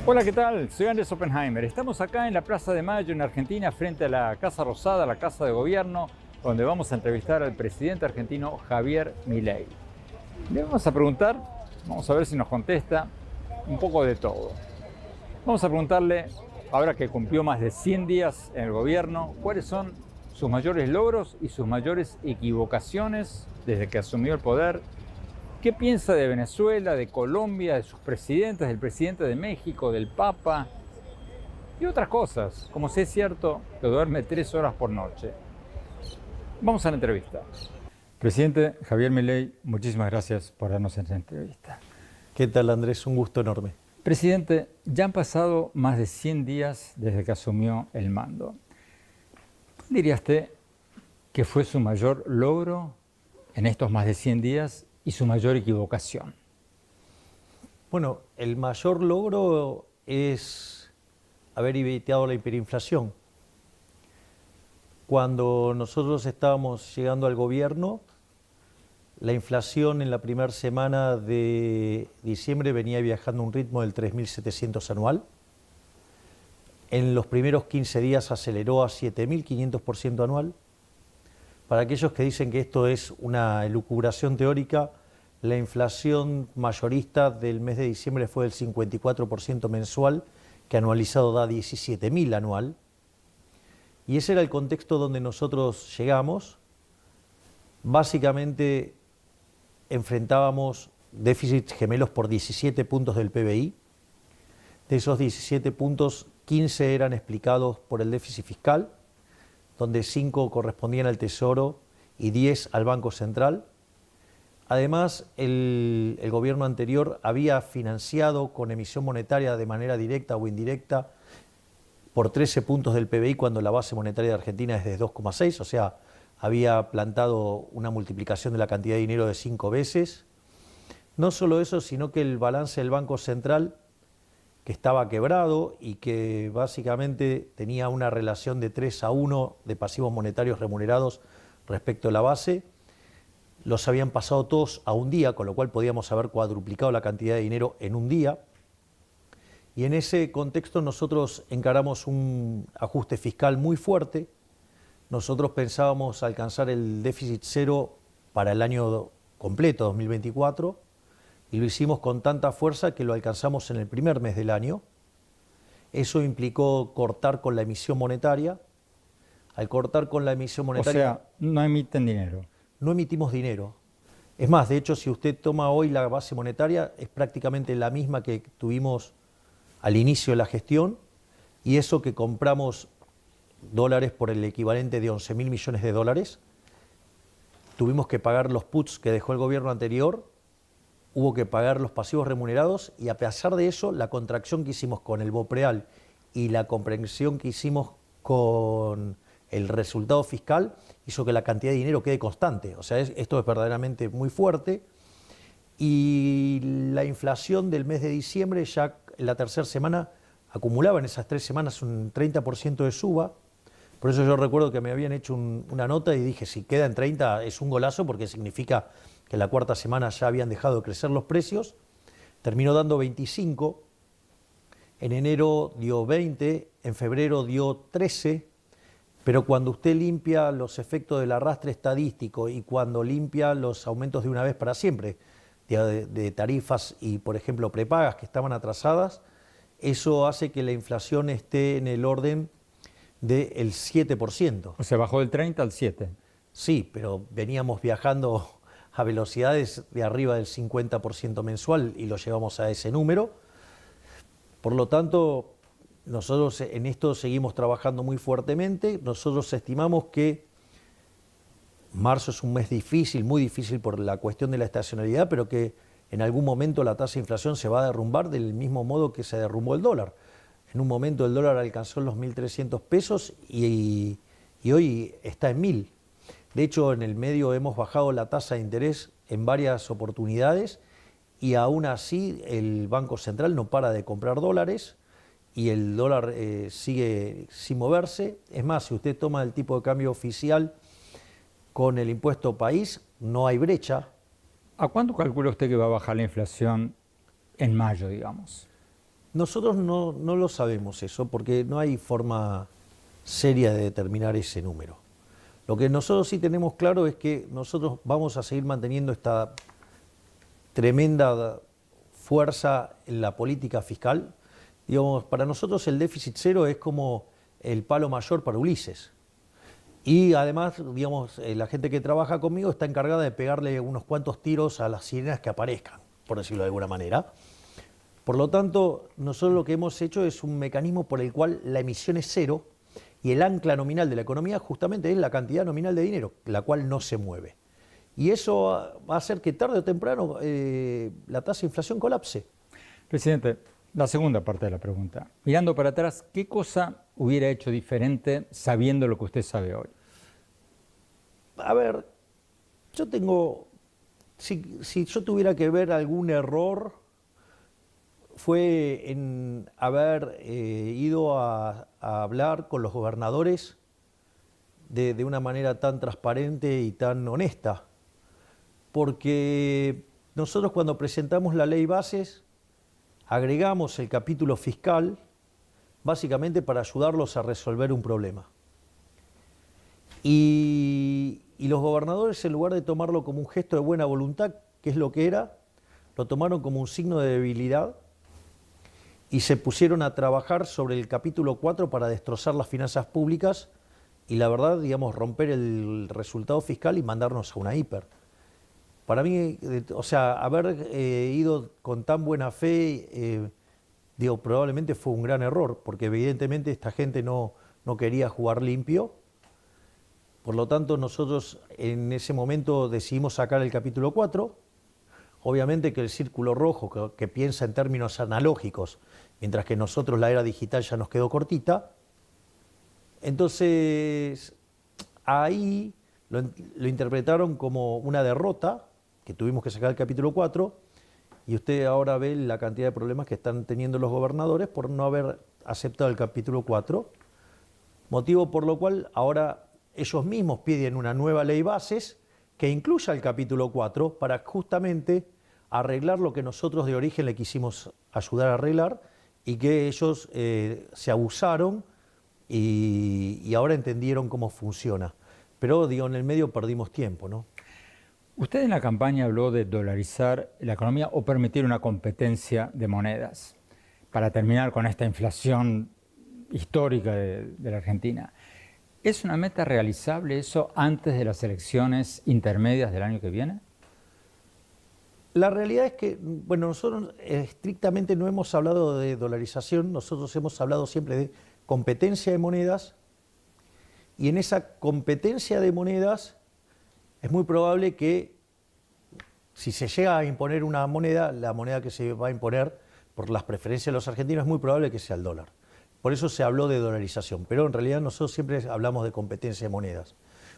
Hola, ¿qué tal? Soy Andrés Oppenheimer. Estamos acá en la Plaza de Mayo, en Argentina, frente a la Casa Rosada, la Casa de Gobierno, donde vamos a entrevistar al presidente argentino Javier Milei. Le vamos a preguntar, vamos a ver si nos contesta, un poco de todo. Vamos a preguntarle, ahora que cumplió más de 100 días en el gobierno, cuáles son sus mayores logros y sus mayores equivocaciones desde que asumió el poder. ¿Qué piensa de Venezuela, de Colombia, de sus presidentes, del presidente de México, del Papa y otras cosas? Como si es cierto que duerme 3 horas por noche. Vamos a la entrevista. Presidente Javier Milei, muchísimas gracias por darnos esta entrevista. ¿Qué tal, Andrés? Un gusto enorme. Presidente, ya han pasado más de 100 días desde que asumió el mando. ¿Cuál diría usted que fue su mayor logro en estos más de 100 días y su mayor equivocación? Bueno, el mayor logro es haber evitado la hiperinflación. Cuando nosotros estábamos llegando al gobierno, la inflación en la primera semana de diciembre venía viajando a un ritmo del 3.700 anual. En los primeros 15 días aceleró a 7.500% anual. Para aquellos que dicen que esto es una elucubración teórica, la inflación mayorista del mes de diciembre fue del 54% mensual, que anualizado da 17.000 anual. Y ese era el contexto donde nosotros llegamos. Básicamente enfrentábamos déficits gemelos por 17 puntos del PBI. De esos 17 puntos, 15 eran explicados por el déficit fiscal, donde 5 correspondían al Tesoro y 10 al Banco Central. Además, el gobierno anterior había financiado con emisión monetaria de manera directa o indirecta por 13 puntos del PBI cuando la base monetaria de Argentina es de 2,6, o sea, había plantado una multiplicación de la cantidad de dinero de 5 veces. No solo eso, sino que el balance del Banco Central, que estaba quebrado y que básicamente tenía una relación de 3-1 de pasivos monetarios remunerados respecto a la base, los habían pasado todos a un día, con lo cual podíamos haber cuadruplicado la cantidad de dinero en un día. Y en ese contexto nosotros encaramos un ajuste fiscal muy fuerte. Nosotros pensábamos alcanzar el déficit cero para el año completo, 2024, y lo hicimos con tanta fuerza que lo alcanzamos en el primer mes del año. Eso implicó cortar con la emisión monetaria. Al cortar con la emisión monetaria... O sea, no emiten dinero. No emitimos dinero. Es más, de hecho, si usted toma hoy la base monetaria, es prácticamente la misma que tuvimos al inicio de la gestión, y eso que compramos dólares por el equivalente de 11.000 millones de dólares, tuvimos que pagar los puts que dejó el gobierno anterior, hubo que pagar los pasivos remunerados, y a pesar de eso, la contracción que hicimos con el BOPREAL y la comprensión que hicimos con el resultado fiscal hizo que la cantidad de dinero quede constante. O sea, esto es verdaderamente muy fuerte. Y la inflación del mes de diciembre, ya en la tercera semana, acumulaba en esas 3 semanas un 30% de suba. Por eso yo recuerdo que me habían hecho una nota y dije, si queda en 30 es un golazo, porque significa que en la cuarta semana ya habían dejado de crecer los precios. Terminó dando 25, en enero dio 20, en febrero dio 13, pero cuando usted limpia los efectos del arrastre estadístico y cuando limpia los aumentos de una vez para siempre, de tarifas y, por ejemplo, prepagas que estaban atrasadas, eso hace que la inflación esté en el orden del 7%. O sea, bajó del 30 al 7. Sí, pero veníamos viajando a velocidades de arriba del 50% mensual y lo llevamos a ese número. Por lo tanto, nosotros en esto seguimos trabajando muy fuertemente. Nosotros estimamos que marzo es un mes difícil, muy difícil por la cuestión de la estacionalidad, pero que en algún momento la tasa de inflación se va a derrumbar del mismo modo que se derrumbó el dólar. En un momento el dólar alcanzó los 1.300 pesos y hoy está en 1.000. De hecho, en el medio hemos bajado la tasa de interés en varias oportunidades y aún así el Banco Central no para de comprar dólares y el dólar sigue sin moverse. Es más, si usted toma el tipo de cambio oficial con el impuesto país, no hay brecha. ¿A cuánto calcula usted que va a bajar la inflación en mayo, digamos? Nosotros no lo sabemos eso, porque no hay forma seria de determinar ese número. Lo que nosotros sí tenemos claro es que nosotros vamos a seguir manteniendo esta tremenda fuerza en la política fiscal. Digamos, para nosotros el déficit cero es como el palo mayor para Ulises. Y además, digamos, la gente que trabaja conmigo está encargada de pegarle unos cuantos tiros a las sirenas que aparezcan, por decirlo de alguna manera. Por lo tanto, nosotros lo que hemos hecho es un mecanismo por el cual la emisión es cero y el ancla nominal de la economía justamente es la cantidad nominal de dinero, la cual no se mueve. Y eso va a hacer que tarde o temprano la tasa de inflación colapse. Presidente, la segunda parte de la pregunta. Mirando para atrás, ¿qué cosa hubiera hecho diferente sabiendo lo que usted sabe hoy? A ver, yo tengo, si yo tuviera que ver algún error, fue en haber ido a hablar con los gobernadores de una manera tan transparente y tan honesta. Porque nosotros cuando presentamos la ley bases, agregamos el capítulo fiscal, básicamente para ayudarlos a resolver un problema. Y los gobernadores, en lugar de tomarlo como un gesto de buena voluntad, que es lo que era, lo tomaron como un signo de debilidad y se pusieron a trabajar sobre el capítulo 4 para destrozar las finanzas públicas y la verdad, digamos, romper el resultado fiscal y mandarnos a una hiper. Para mí, o sea, haber ido con tan buena fe, digo, probablemente fue un gran error, porque evidentemente esta gente no quería jugar limpio. Por lo tanto, nosotros en ese momento decidimos sacar el capítulo 4. Obviamente que el círculo rojo, que piensa en términos analógicos, mientras que nosotros la era digital ya nos quedó cortita. Entonces, ahí lo interpretaron como una derrota, que tuvimos que sacar el capítulo 4, y usted ahora ve la cantidad de problemas que están teniendo los gobernadores por no haber aceptado el capítulo 4, motivo por lo cual ahora ellos mismos piden una nueva ley bases que incluya el capítulo 4 para justamente arreglar lo que nosotros de origen le quisimos ayudar a arreglar y que ellos se abusaron y ahora entendieron cómo funciona. Pero digo, en el medio perdimos tiempo, ¿no? Usted en la campaña habló de dolarizar la economía o permitir una competencia de monedas para terminar con esta inflación histórica de la Argentina. ¿Es una meta realizable eso antes de las elecciones intermedias del año que viene? La realidad es que, bueno, nosotros estrictamente no hemos hablado de dolarización, nosotros hemos hablado siempre de competencia de monedas y en esa competencia de monedas es muy probable que si se llega a imponer una moneda, la moneda que se va a imponer por las preferencias de los argentinos es muy probable que sea el dólar. Por eso se habló de dolarización, pero en realidad nosotros siempre hablamos de competencia de monedas.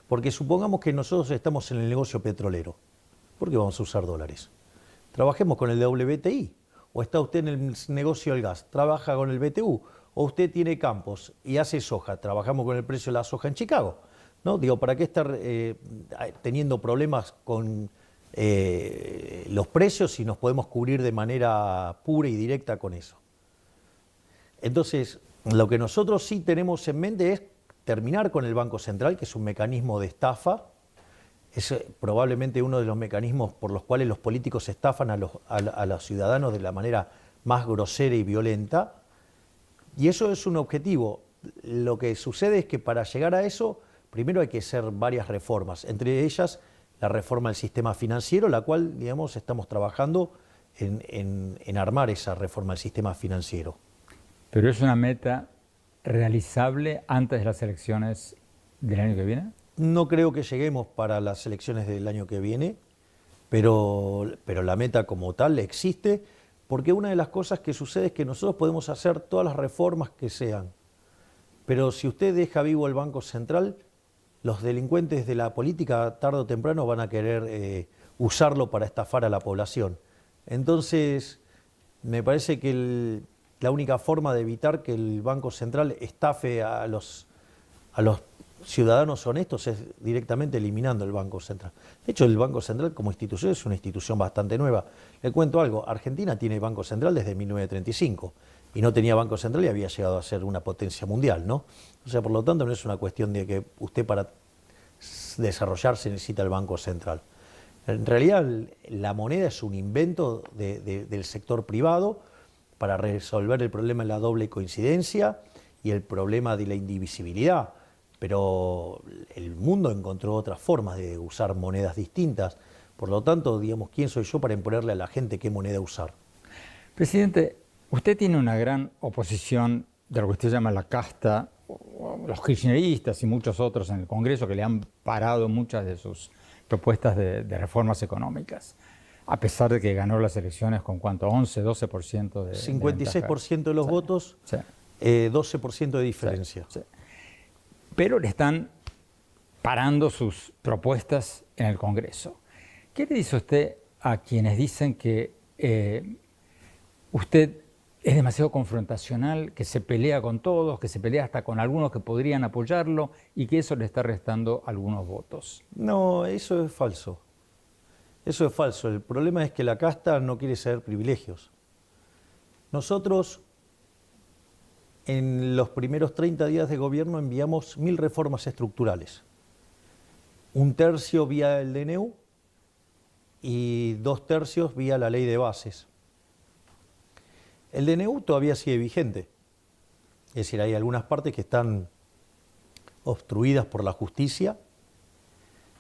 Porque supongamos que nosotros estamos en el negocio petrolero. ¿Por qué vamos a usar dólares? Trabajemos con el WTI. O está usted en el negocio del gas, trabaja con el BTU. O usted tiene campos y hace soja, trabajamos con el precio de la soja en Chicago. ¿No? Digo, ¿para qué estar teniendo problemas con los precios si nos podemos cubrir de manera pura y directa con eso? Entonces, lo que nosotros sí tenemos en mente es terminar con el Banco Central, que es un mecanismo de estafa. Es probablemente uno de los mecanismos por los cuales los políticos estafan a los ciudadanos de la manera más grosera y violenta. Y eso es un objetivo. Lo que sucede es que para llegar a eso, primero hay que hacer varias reformas, entre ellas la reforma del sistema financiero, la cual, digamos, estamos trabajando en armar esa reforma del sistema financiero. ¿Pero es una meta realizable antes de las elecciones del año que viene? No creo que lleguemos para las elecciones del año que viene, pero la meta como tal existe, porque una de las cosas que sucede es que nosotros podemos hacer todas las reformas que sean, pero si usted deja vivo el Banco Central, los delincuentes de la política tarde o temprano van a querer usarlo para estafar a la población. Entonces, me parece que la única forma de evitar que el Banco Central estafe a los ciudadanos honestos es directamente eliminando el Banco Central. De hecho, el Banco Central como institución es una institución bastante nueva. Le cuento algo, Argentina tiene Banco Central desde 1935 y no tenía Banco Central y había llegado a ser una potencia mundial, ¿no? O sea, por lo tanto, no es una cuestión de que usted para desarrollarse necesita el Banco Central. En realidad, la moneda es un invento del sector privado para resolver el problema de la doble coincidencia y el problema de la indivisibilidad. Pero el mundo encontró otras formas de usar monedas distintas. Por lo tanto, digamos, ¿quién soy yo para imponerle a la gente qué moneda usar? Presidente, usted tiene una gran oposición de lo que usted llama la casta, los kirchneristas y muchos otros en el Congreso que le han parado muchas de sus propuestas de reformas económicas, a pesar de que ganó las elecciones con cuánto, 11, 12% de 56% de los votos, sí. 12% de diferencia. Sí, sí. Pero le están parando sus propuestas en el Congreso. ¿Qué le dice usted a quienes dicen que usted es demasiado confrontacional, que se pelea con todos, que se pelea hasta con algunos que podrían apoyarlo y que eso le está restando algunos votos? No, eso es falso. Eso es falso. El problema es que la casta no quiere ceder privilegios. Nosotros, en los primeros 30 días de gobierno, enviamos 1000 reformas estructurales. 1/3 vía el DNU y 2/3 vía la ley de bases. El DNU todavía sigue vigente. Es decir, hay algunas partes que están obstruidas por la justicia,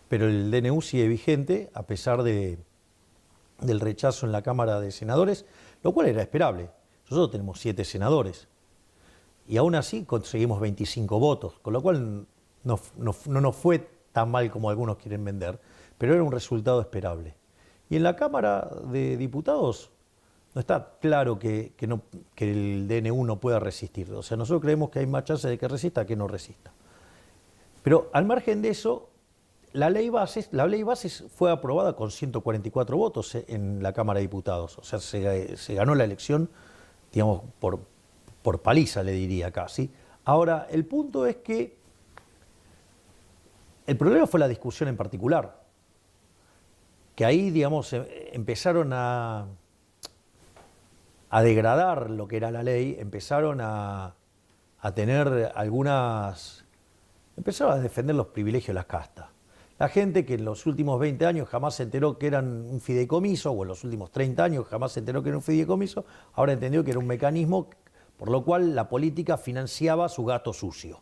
pero el DNU sigue vigente a pesar del rechazo en la Cámara de Senadores, lo cual era esperable. Nosotros tenemos 7 senadores y aún así conseguimos 25 votos, con lo cual no nos fue tan mal como algunos quieren vender, pero era un resultado esperable. Y en la Cámara de Diputados no está claro que el DNU no pueda resistir. O sea, nosotros creemos que hay más chances de que resista que no resista. Pero al margen de eso, la ley bases fue aprobada con 144 votos en la Cámara de Diputados. O sea, se ganó la elección, digamos, por paliza, le diría casi. Ahora, el punto es que el problema fue la discusión en particular. Que ahí, digamos, empezaron a degradar lo que era la ley, empezaron a tener empezaron a defender los privilegios de las castas. La gente que en los últimos 20 años jamás se enteró que eran un fideicomiso, o en los últimos 30 años jamás se enteró que era un fideicomiso, ahora entendió que era un mecanismo por lo cual la política financiaba su gato sucio.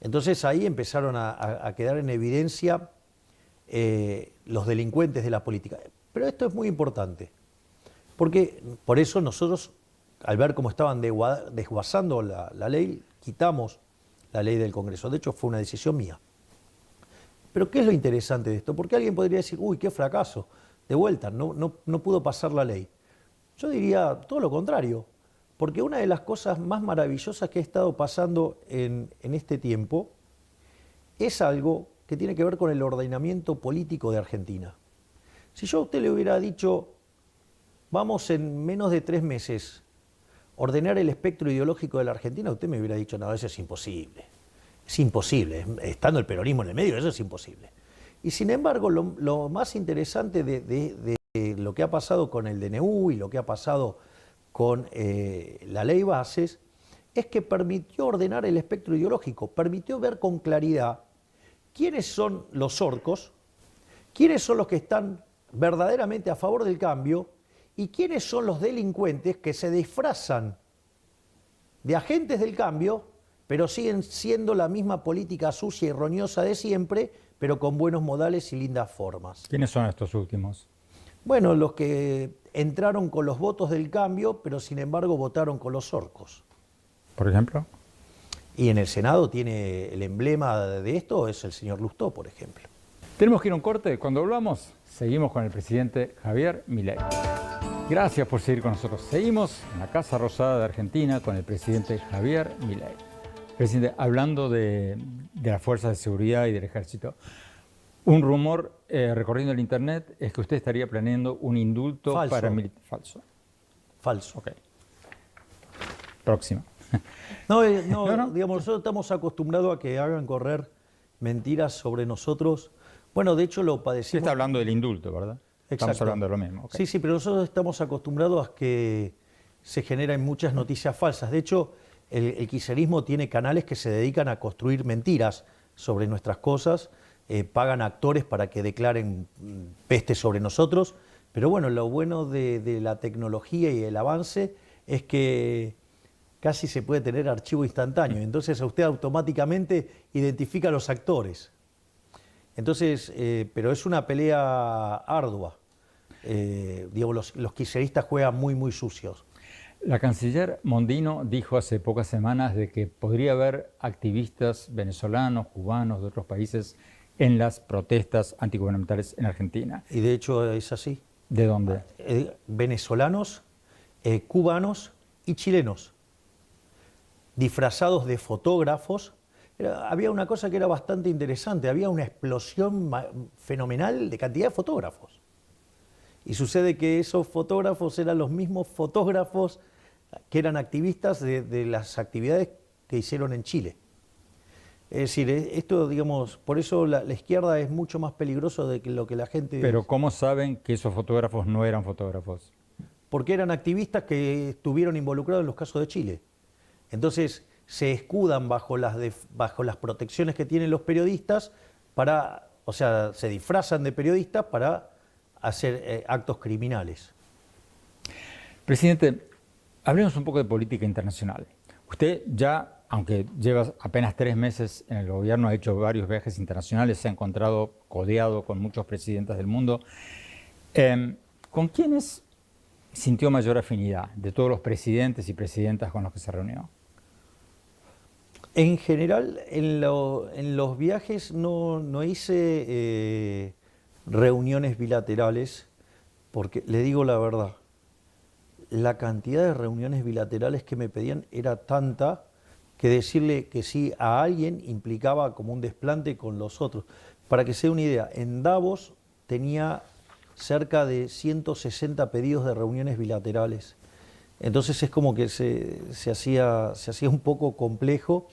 Entonces ahí empezaron a quedar en evidencia los delincuentes de la política. Pero esto es muy importante, porque por eso nosotros, al ver cómo estaban desguazando la ley, quitamos la ley del Congreso. De hecho, fue una decisión mía. Pero ¿qué es lo interesante de esto? Porque alguien podría decir, uy, qué fracaso, de vuelta, no pudo pasar la ley. Yo diría todo lo contrario, porque una de las cosas más maravillosas que ha estado pasando en este tiempo es algo que tiene que ver con el ordenamiento político de Argentina. Si yo a usted le hubiera dicho, vamos en menos de 3 meses ordenar el espectro ideológico de la Argentina, usted me hubiera dicho, no, eso es imposible. Es imposible, estando el peronismo en el medio, eso es imposible. Y sin embargo, lo más interesante de lo que ha pasado con el DNU y lo que ha pasado con la ley bases es que permitió ordenar el espectro ideológico, permitió ver con claridad quiénes son los orcos, quiénes son los que están verdaderamente a favor del cambio y quiénes son los delincuentes que se disfrazan de agentes del cambio, pero siguen siendo la misma política sucia y roñosa de siempre, pero con buenos modales y lindas formas. ¿Quiénes son estos últimos? Bueno, los que entraron con los votos del cambio, pero sin embargo votaron con los orcos. ¿Por ejemplo? Y en el Senado tiene el emblema de esto, es el señor Lustó, por ejemplo. Tenemos que ir a un corte. Cuando volvamos, seguimos con el presidente Javier Milei. Gracias por seguir con nosotros. Seguimos en la Casa Rosada de Argentina con el presidente Javier Milei. Presidente, hablando de las fuerzas de seguridad y del ejército, un rumor recorriendo el internet es que usted estaría planeando un indulto para militares. Falso. Falso. Ok. Próxima. No, digamos, nosotros estamos acostumbrados a que hagan correr mentiras sobre nosotros. Bueno, de hecho lo padecimos. Usted está hablando del indulto, ¿verdad? Exacto. Estamos hablando de lo mismo. Okay. Sí, pero nosotros estamos acostumbrados a que se generan muchas noticias falsas. De hecho, el kirchnerismo tiene canales que se dedican a construir mentiras sobre nuestras cosas, pagan actores para que declaren peste sobre nosotros, pero bueno, lo bueno de la tecnología y el avance es que casi se puede tener archivo instantáneo, entonces usted automáticamente identifica a los actores. Entonces, pero es una pelea ardua. Digamos, los kirchneristas juegan muy sucios. La canciller Mondino dijo hace pocas semanas de que podría haber activistas venezolanos, cubanos, de otros países en las protestas antigubernamentales en Argentina. Y de hecho es así. ¿De dónde? Venezolanos, cubanos y chilenos, disfrazados de fotógrafos. Había una cosa que era bastante interesante, había una explosión fenomenal de cantidad de fotógrafos. Y sucede que esos fotógrafos eran los mismos fotógrafos que eran activistas de las actividades que hicieron en Chile. Es decir, esto, digamos, por eso la izquierda es mucho más peligroso de lo que la gente... Pero ¿cómo saben que esos fotógrafos no eran fotógrafos? Porque eran activistas que estuvieron involucrados en los casos de Chile. Entonces se escudan bajo las protecciones que tienen los periodistas para, o sea, se disfrazan de periodistas para hacer actos criminales. Presidente, hablemos un poco de política internacional. Usted ya, aunque lleva apenas 3 meses en el gobierno, ha hecho varios viajes internacionales, se ha encontrado codeado con muchos presidentes del mundo. ¿Con quiénes sintió mayor afinidad de todos los presidentes y presidentas con los que se reunió? En general, en los viajes no hice reuniones bilaterales, porque le digo la verdad, la cantidad de reuniones bilaterales que me pedían era tanta que decirle que sí a alguien implicaba como un desplante con los otros. Para que se dé una idea, en Davos tenía cerca de 160 pedidos de reuniones bilaterales. Entonces es como que se hacía un poco complejo.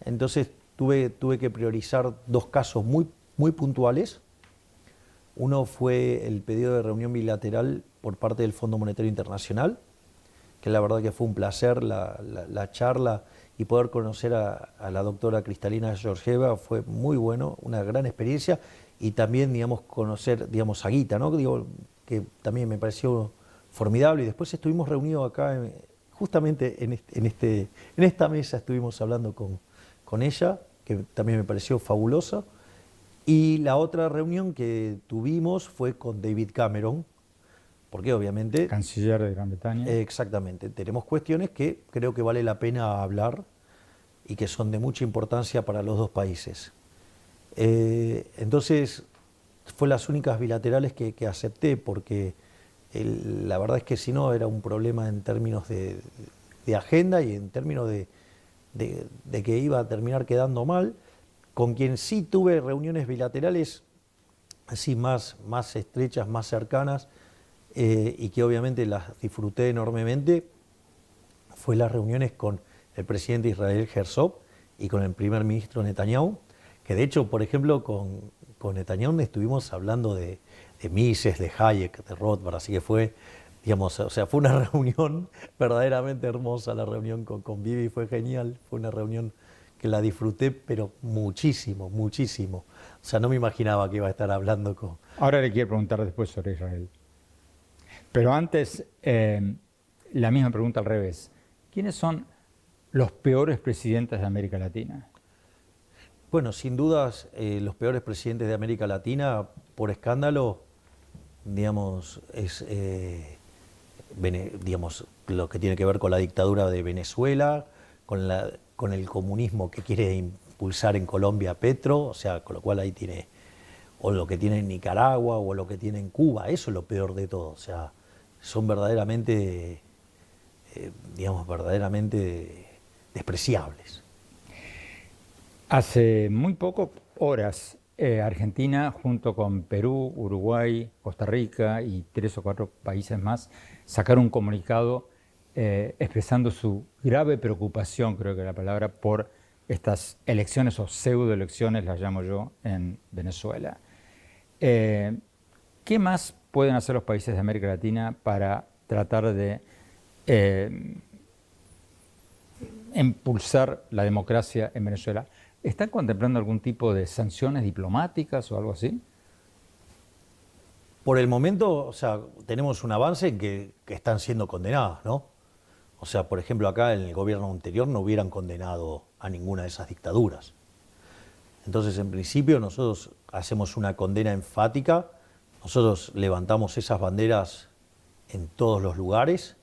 Entonces tuve que priorizar 2 casos muy puntuales. Uno fue el pedido de reunión bilateral por parte del Fondo Monetario Internacional, que la verdad que fue un placer la charla y poder conocer a la doctora Cristalina Georgieva fue muy bueno, una gran experiencia, y también, digamos, conocer, digamos, a Guita, ¿no? Digo, que también me pareció formidable, y después estuvimos reunidos acá, justamente en esta mesa estuvimos hablando con ella, que también me pareció fabulosa. Y la otra reunión que tuvimos fue con David Cameron, porque obviamente... Canciller de Gran Bretaña. Exactamente, tenemos cuestiones que creo que vale la pena hablar y que son de mucha importancia para los 2 países. Entonces, fue las únicas bilaterales que acepté, porque la verdad es que si no era un problema en términos de agenda y en términos de que iba a terminar quedando mal. Con quien sí tuve reuniones bilaterales así más estrechas, más cercanas, y que obviamente las disfruté enormemente, fue las reuniones con el presidente Israel Herzog y con el primer ministro Netanyahu, que de hecho, por ejemplo, con Netanyahu estuvimos hablando de Mises, de Hayek, de Rothbard, así que fue, digamos, o sea, fue una reunión verdaderamente hermosa. La reunión con Bibi fue genial, fue una reunión que la disfruté, pero muchísimo. O sea, no me imaginaba que iba a estar hablando con... Ahora le quiero preguntar después sobre Israel. Pero antes, la misma pregunta al revés. ¿Quiénes son los peores presidentes de América Latina? Bueno, sin dudas, los peores presidentes de América Latina, por escándalo, digamos, es digamos, lo que tiene que ver con la dictadura de Venezuela, con el comunismo que quiere impulsar en Colombia Petro, o sea, con lo cual ahí tiene, o lo que tiene en Nicaragua, o lo que tiene en Cuba, eso es lo peor de todo, o sea, son verdaderamente, digamos, verdaderamente despreciables. Hace muy poco horas, Argentina, junto con Perú, Uruguay, Costa Rica y 3 o 4 países más, sacaron un comunicado expresando su grave preocupación, creo que es la palabra, por estas elecciones o pseudoelecciones, las llamo yo, en Venezuela. ¿Qué más pueden hacer los países de América Latina para tratar de eh, impulsar la democracia en Venezuela. ¿Están contemplando algún tipo de sanciones diplomáticas o algo así? Por el momento, o sea, tenemos un avance en que están siendo condenados, ¿no? O sea, por ejemplo, acá en el gobierno anterior no hubieran condenado a ninguna de esas dictaduras. Entonces, en principio, nosotros hacemos una condena enfática, nosotros levantamos esas banderas en todos los lugares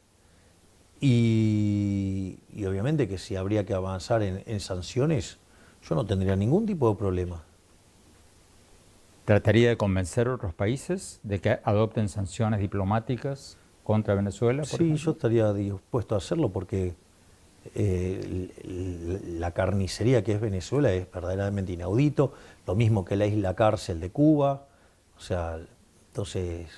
y obviamente que si habría que avanzar en sanciones, yo no tendría ningún tipo de problema. ¿Trataría de convencer a otros países de que adopten sanciones diplomáticas contra Venezuela, por Sí, ejemplo? yo estaría dispuesto a hacerlo porque la carnicería que es Venezuela es verdaderamente inaudito, lo mismo que la isla cárcel de Cuba, o sea, entonces,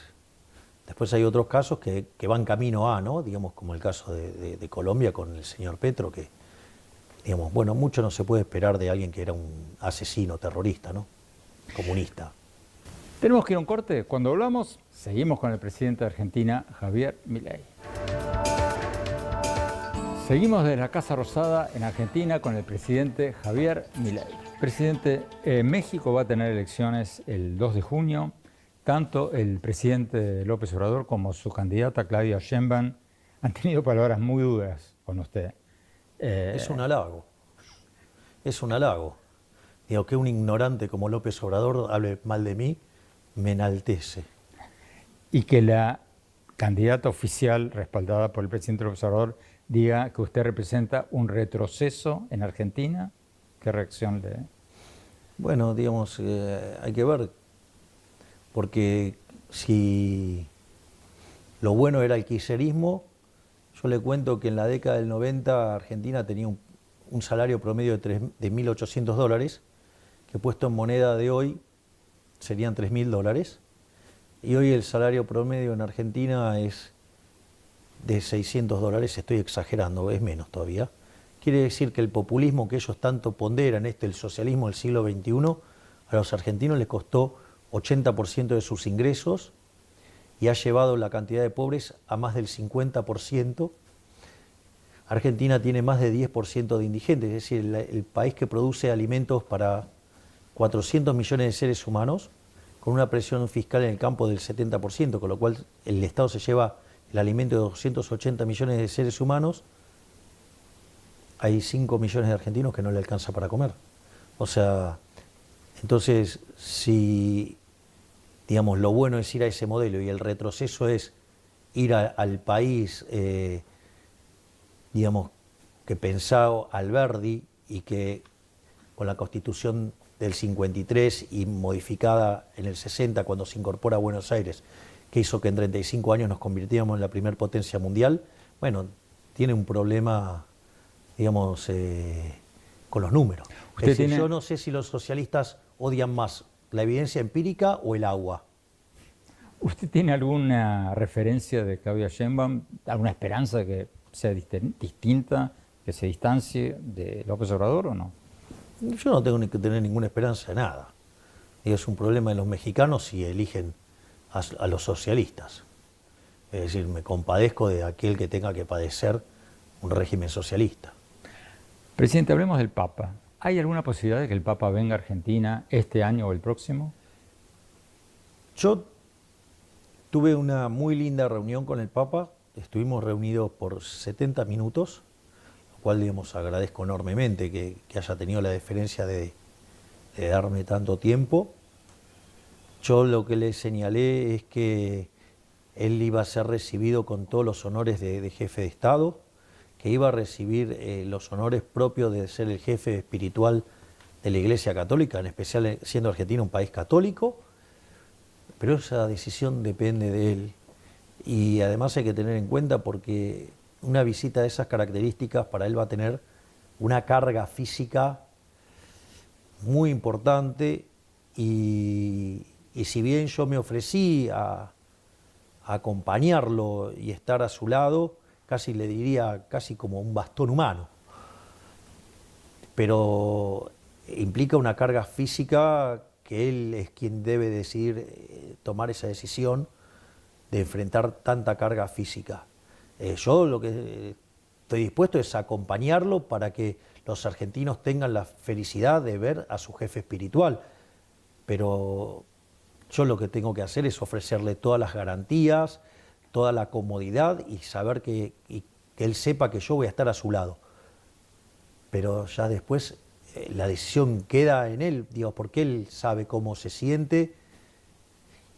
después hay otros casos que van camino a, ¿no? Digamos, como el caso de Colombia con el señor Petro, que, digamos, bueno, mucho no se puede esperar de alguien que era un asesino terrorista, ¿no? Comunista. Tenemos que ir a un corte. Cuando volvamos, seguimos con el presidente de Argentina, Javier Milei. Seguimos desde la Casa Rosada en Argentina con el presidente Javier Milei. Presidente, México va a tener elecciones el 2 de junio. Tanto el presidente López Obrador como su candidata Claudia Sheinbaum han tenido palabras muy duras con usted. Es un halago. Es un halago. Digo, que un ignorante como López Obrador hable mal de mí, me enaltece. Y que la candidata oficial respaldada por el presidente López Obrador diga que usted representa un retroceso en Argentina. ¿Qué reacción le...? Bueno, digamos, hay que ver, porque si lo bueno era el kirchnerismo, yo le cuento que en la década del 90 Argentina tenía un salario promedio de $1.800, que puesto en moneda de hoy serían $3.000, y hoy el salario promedio en Argentina es de $600, estoy exagerando, es menos todavía. Quiere decir que el populismo que ellos tanto ponderan, el socialismo del siglo XXI, a los argentinos les costó 80% de sus ingresos y ha llevado la cantidad de pobres a más del 50%. Argentina tiene más de 10% de indigentes, es decir, el país que produce alimentos para 400 millones de seres humanos, con una presión fiscal en el campo del 70%, con lo cual el Estado se lleva el alimento de 280 millones de seres humanos. Hay 5 millones de argentinos que no le alcanza para comer. O sea, entonces, si, digamos, lo bueno es ir a ese modelo y el retroceso es ir al país, digamos, que pensaba Alberdi y que con la Constitución del 53 y modificada en el 60 cuando se incorpora a Buenos Aires, que hizo que en 35 años nos convirtiéramos en la primer potencia mundial, bueno, tiene un problema, digamos, con los números. Es decir, yo no sé si los socialistas odian más la evidencia empírica o el agua. ¿Usted tiene alguna referencia de Claudia Sheinbaum, alguna esperanza de que sea distinta, que se distancie de López Obrador o no? Yo no tengo que tener ninguna esperanza de nada. Es un problema de los mexicanos si eligen a los socialistas. Es decir, me compadezco de aquel que tenga que padecer un régimen socialista. Presidente, hablemos del Papa. ¿Hay alguna posibilidad de que el Papa venga a Argentina este año o el próximo? Yo tuve una muy linda reunión con el Papa. Estuvimos reunidos por 70 minutos, lo cual, digamos, agradezco enormemente que haya tenido la deferencia de darme tanto tiempo. Yo lo que le señalé es que él iba a ser recibido con todos los honores de jefe de Estado, que iba a recibir los honores propios de ser el jefe espiritual de la Iglesia Católica, en especial siendo Argentina un país católico, pero esa decisión depende de él. Y además hay que tener en cuenta porque una visita de esas características para él va a tener una carga física muy importante y si bien yo me ofrecí a acompañarlo y estar a su lado, casi le diría casi como un bastón humano, pero implica una carga física que él es quien debe decidir tomar esa decisión de enfrentar tanta carga física. Yo lo que estoy dispuesto es acompañarlo para que los argentinos tengan la felicidad de ver a su jefe espiritual. Pero yo lo que tengo que hacer es ofrecerle todas las garantías, toda la comodidad y saber que él sepa que yo voy a estar a su lado. Pero ya después la decisión queda en él, digo, porque él sabe cómo se siente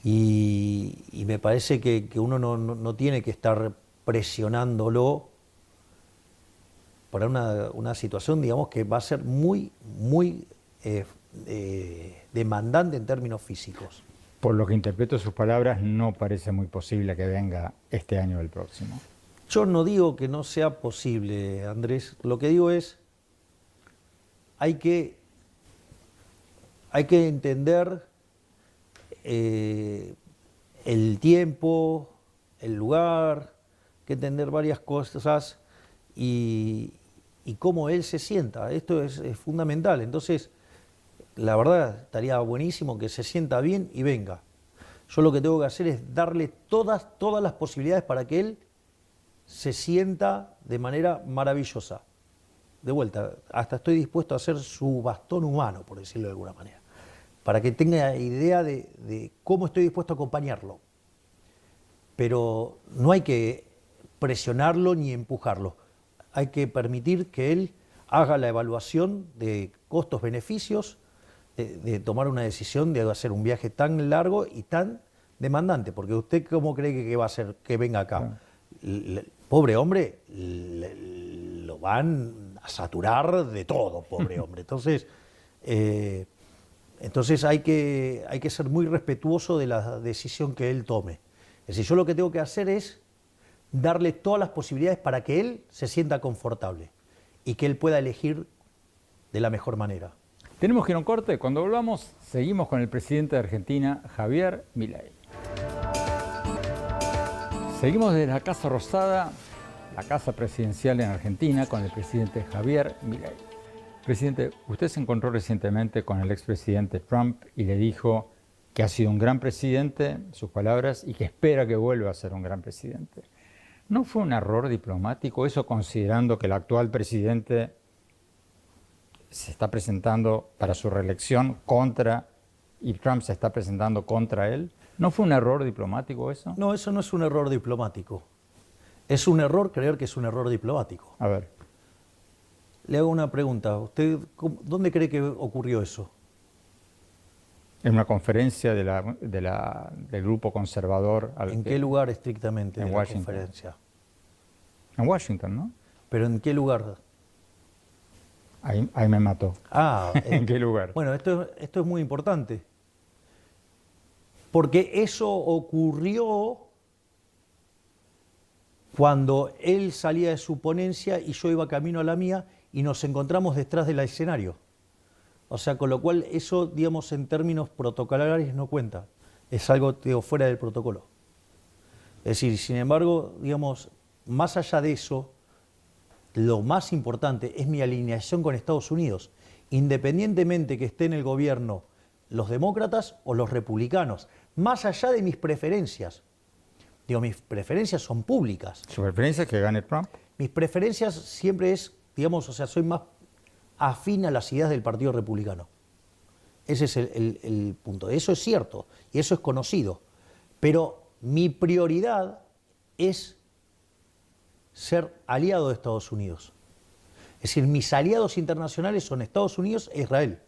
y me parece que uno no tiene que estar presionándolo para una situación, digamos, que va a ser muy demandante en términos físicos. Por lo que interpreto sus palabras, no parece muy posible que venga este año o el próximo. Yo no digo que no sea posible, Andrés. Lo que digo es, hay que entender el tiempo, el lugar, hay que entender varias cosas y cómo él se sienta. Esto es fundamental. Entonces, la verdad, estaría buenísimo que se sienta bien y venga. Yo lo que tengo que hacer es darle todas las posibilidades para que él se sienta de manera maravillosa. De vuelta, hasta estoy dispuesto a ser su bastón humano, por decirlo de alguna manera, para que tenga idea de cómo estoy dispuesto a acompañarlo. Pero no hay que presionarlo ni empujarlo. Hay que permitir que él haga la evaluación de costos-beneficios, de tomar una decisión de hacer un viaje tan largo y tan demandante, porque usted ¿cómo cree que va a hacer que venga acá? Pobre hombre, lo van a saturar de todo, pobre hombre. Entonces hay que ser muy respetuoso de la decisión que él tome. Es decir, yo lo que tengo que hacer es darle todas las posibilidades para que él se sienta confortable y que él pueda elegir de la mejor manera. Tenemos que ir a un corte. Cuando volvamos, seguimos con el presidente de Argentina, Javier Milei. Seguimos desde la Casa Rosada, la casa presidencial en Argentina, con el presidente Javier Milei. Presidente, usted se encontró recientemente con el expresidente Trump y le dijo que ha sido un gran presidente, sus palabras, y que espera que vuelva a ser un gran presidente. ¿No fue un error diplomático eso, considerando que el actual presidente se está presentando para su reelección y Trump se está presentando contra él? ¿No fue un error diplomático eso? No, eso no es un error diplomático. Es un error creer que es un error diplomático. A ver. Le hago una pregunta. ¿Usted dónde cree que ocurrió eso? En una conferencia del grupo conservador. ¿En qué lugar estrictamente en de la Washington. conferencia? En Washington, ¿no? ¿Pero en qué lugar? Ahí me mató. ¿En qué lugar? Bueno, esto es muy importante. Porque eso ocurrió cuando él salía de su ponencia y yo iba camino a la mía y nos encontramos detrás del escenario. O sea, con lo cual eso, digamos, en términos protocolares no cuenta. Es algo, digo, fuera del protocolo. Es decir, sin embargo, digamos, más allá de eso, lo más importante es mi alineación con Estados Unidos, independientemente que esté en el gobierno los demócratas o los republicanos, más allá de mis preferencias. Digo, mis preferencias son públicas. ¿Su preferencia es que gane Trump? Mis preferencias siempre es, digamos, o sea, soy más afín a las ideas del Partido Republicano. Ese es el punto. Eso es cierto y eso es conocido. Pero mi prioridad es ser aliado de Estados Unidos. Es decir, mis aliados internacionales son Estados Unidos e Israel.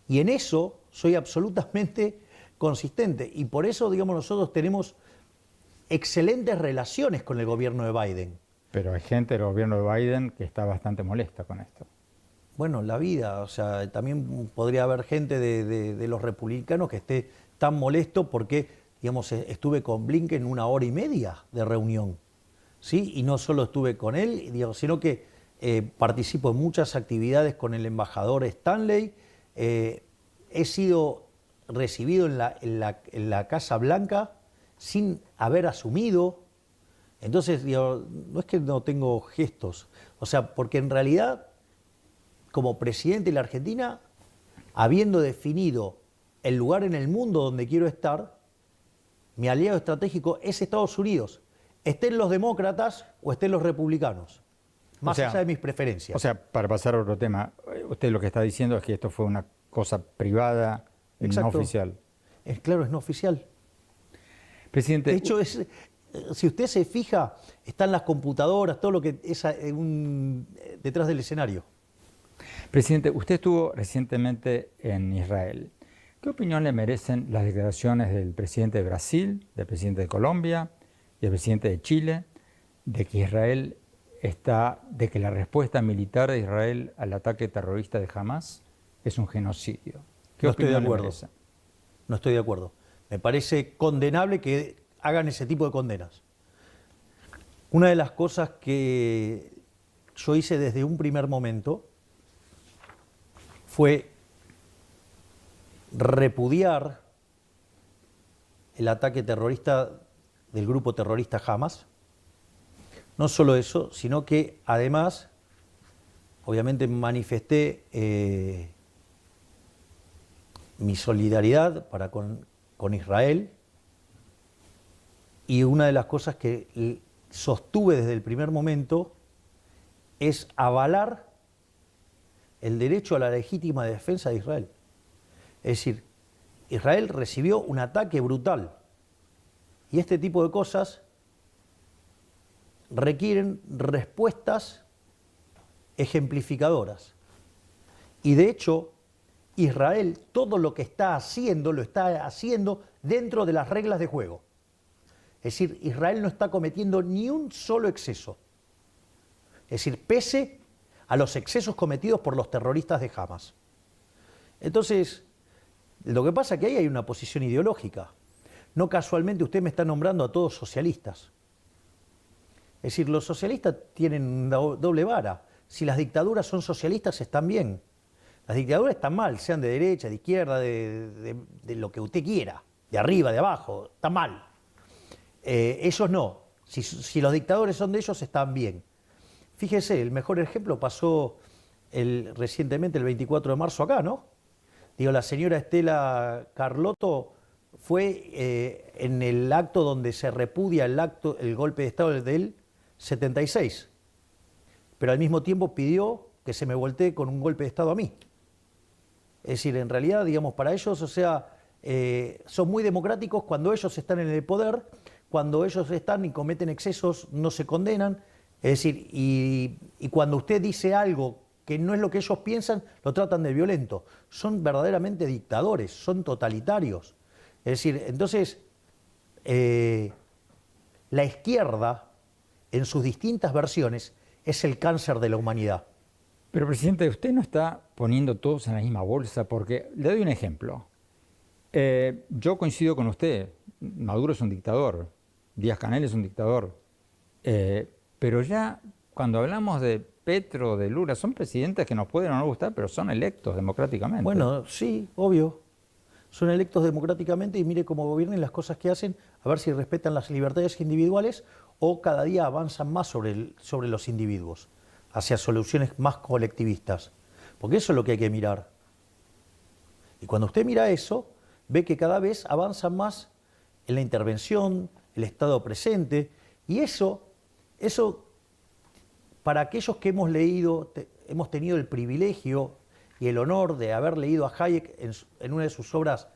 Y en eso soy absolutamente consistente. Y por eso, digamos, nosotros tenemos excelentes relaciones con el gobierno de Biden. Pero hay gente del gobierno de Biden que está bastante molesta con esto. Bueno, la vida, o sea, también podría haber gente de los republicanos que esté tan molesto porque, digamos, estuve con Blinken 1 hora y media de reunión, ¿sí? Y no solo estuve con él, digamos, sino que participo en muchas actividades con el embajador Stanley, he sido recibido en la Casa Blanca sin haber asumido. Entonces, digo, no es que no tengo gestos, o sea, porque en realidad, como presidente de la Argentina, habiendo definido el lugar en el mundo donde quiero estar, mi aliado estratégico es Estados Unidos. estén los demócratas o estén los republicanos, más allá de mis preferencias. O sea, para pasar a otro tema, usted lo que está diciendo es que esto fue una cosa privada, no oficial. Claro, es no oficial. Presidente, de hecho, si usted se fija, están las computadoras, todo lo que es detrás del escenario. Presidente, usted estuvo recientemente en Israel. ¿Qué opinión le merecen las declaraciones del presidente de Brasil, del presidente de Colombia y del presidente de Chile, de que la respuesta militar de Israel al ataque terrorista de Hamás es un genocidio? No estoy de acuerdo. No estoy de acuerdo. Me parece condenable que hagan ese tipo de condenas. Una de las cosas que yo hice desde un primer momento fue repudiar el ataque terrorista del grupo terrorista Hamas. No solo eso, sino que además, obviamente manifesté mi solidaridad con Israel, y una de las cosas que sostuve desde el primer momento es avalar el derecho a la legítima defensa de Israel. Es decir, Israel recibió un ataque brutal y este tipo de cosas requieren respuestas ejemplificadoras. Y de hecho, Israel todo lo que está haciendo, lo está haciendo dentro de las reglas de juego. Es decir, Israel no está cometiendo ni un solo exceso. Es decir, pese a los excesos cometidos por los terroristas de Hamas. Entonces, lo que pasa es que ahí hay una posición ideológica. No casualmente usted me está nombrando a todos socialistas. Es decir, los socialistas tienen una doble vara. Si las dictaduras son socialistas, están bien. Las dictaduras están mal, sean de derecha, de izquierda, de lo que usted quiera, de arriba, de abajo, está mal. Ellos no. Si los dictadores son de ellos, están bien. Fíjese, el mejor ejemplo pasó recientemente, el 24 de marzo acá, ¿no? Digo, la señora Estela Carlotto fue en el acto donde se repudia el golpe de Estado del 76, pero al mismo tiempo pidió que se me voltee con un golpe de Estado a mí. Es decir, en realidad, digamos, para ellos, o sea, son muy democráticos cuando ellos están en el poder, cuando ellos están y cometen excesos no se condenan, es decir, y cuando usted dice algo que no es lo que ellos piensan, lo tratan de violento. Son verdaderamente dictadores, son totalitarios. Es decir, entonces, la izquierda, en sus distintas versiones, es el cáncer de la humanidad. Pero, presidente, usted no está poniendo todos en la misma bolsa, porque le doy un ejemplo. Yo coincido con usted, Maduro es un dictador, Díaz-Canel es un dictador, pero ya cuando hablamos de Petro, de Lula, son presidentes que nos pueden o no gustar, pero son electos democráticamente. Bueno, sí, obvio. Son electos democráticamente y mire cómo gobiernan las cosas que hacen, a ver si respetan las libertades individuales o cada día avanzan más sobre los individuos, hacia soluciones más colectivistas. Porque eso es lo que hay que mirar. Y cuando usted mira eso, ve que cada vez avanzan más en la intervención, el Estado presente, y eso para aquellos que hemos leído, hemos tenido el privilegio y el honor de haber leído a Hayek en una de sus obras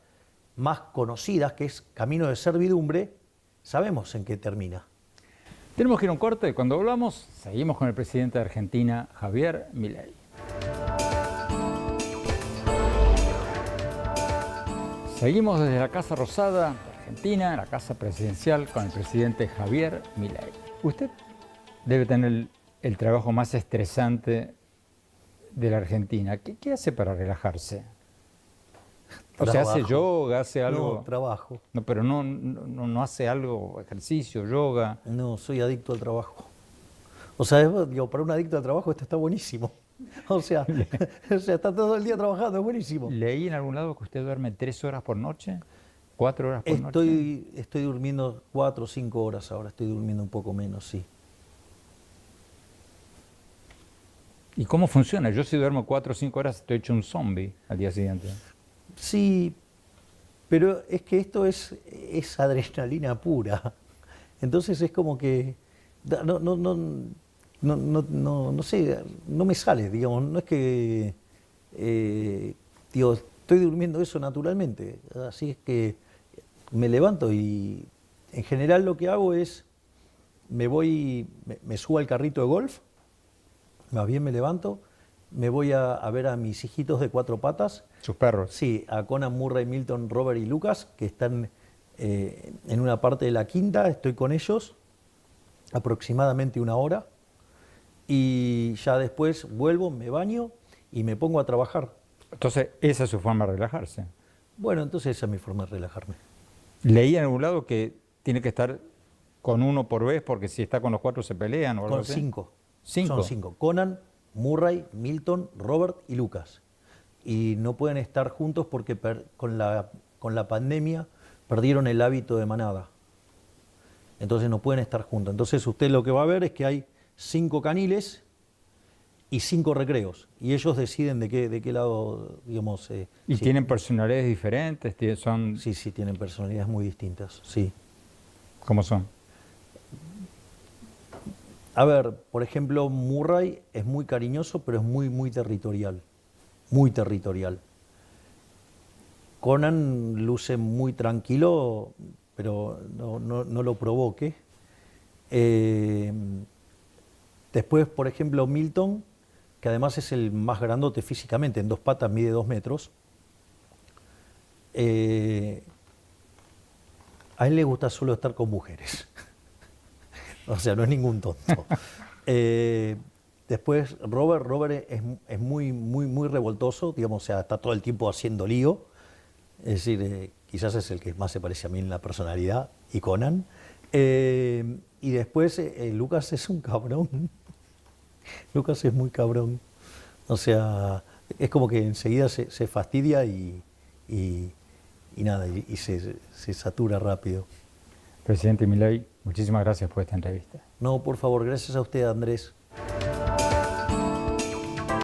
más conocidas, que es Camino de Servidumbre, sabemos en qué termina. Tenemos que ir a un corte y cuando volvamos seguimos con el presidente de Argentina, Javier Milei. Seguimos desde la Casa Rosada de Argentina, la Casa Presidencial, con el presidente Javier Milei. Usted debe tener el trabajo más estresante de la Argentina. ¿Qué hace para relajarse? O sea, ¿hace yoga, hace algo? No, trabajo. No, pero no hace algo, ejercicio, yoga. No, soy adicto al trabajo. O sea, digo, para un adicto al trabajo esto está buenísimo. O sea, está todo el día trabajando, es buenísimo. Leí en algún lado que usted duerme 3 horas por noche, 4 horas por noche. Estoy durmiendo 4 o 5 horas ahora, estoy durmiendo un poco menos, sí. ¿Y cómo funciona? Yo si duermo 4 o 5 horas estoy hecho un zombie al día siguiente. Sí, pero es que esto es adrenalina pura. Es Entonces es como que no sé, no me sale, digamos, no es que digo, estoy durmiendo eso naturalmente, así es que me levanto y en general lo que hago es me subo al carrito de golf, más bien me levanto, me voy a ver a mis hijitos de 4 patas. Sus perros. Sí, a Conan, Murray, Milton, Robert y Lucas, que están en una parte de la quinta, estoy con ellos aproximadamente 1 hora y ya después vuelvo, me baño y me pongo a trabajar. Entonces, esa es su forma de relajarse. Bueno, entonces esa es mi forma de relajarme. Leí en algún lado que tiene que estar con uno por vez porque si está con los 4 se pelean o algo Con así. 5. 5. Son 5. Conan, Murray, Milton, Robert y Lucas. Y no pueden estar juntos porque con la pandemia perdieron el hábito de manada. Entonces no pueden estar juntos. Entonces usted lo que va a ver es que hay 5 caniles y 5 recreos. Y ellos deciden de qué lado, digamos... ¿Y sí. tienen personalidades diferentes? Son... Sí, sí, tienen personalidades muy distintas, sí. ¿Cómo son? A ver, por ejemplo, Murray es muy cariñoso, pero es muy territorial. Muy territorial. Conan luce muy tranquilo, pero no lo provoque. Después, por ejemplo, Milton, que además es el más grandote físicamente, en 2 patas mide 2 metros. A él le gusta solo estar con mujeres. O sea, no es ningún tonto. Después, Robert es muy revoltoso, digamos, o sea, está todo el tiempo haciendo lío. Es decir, quizás es el que más se parece a mí en la personalidad, y Conan. Y después, Lucas es un cabrón. Lucas es muy cabrón. O sea, es como que enseguida se fastidia y nada, y se satura rápido. Presidente Milei, muchísimas gracias por esta entrevista. No, por favor, gracias a usted, Andrés.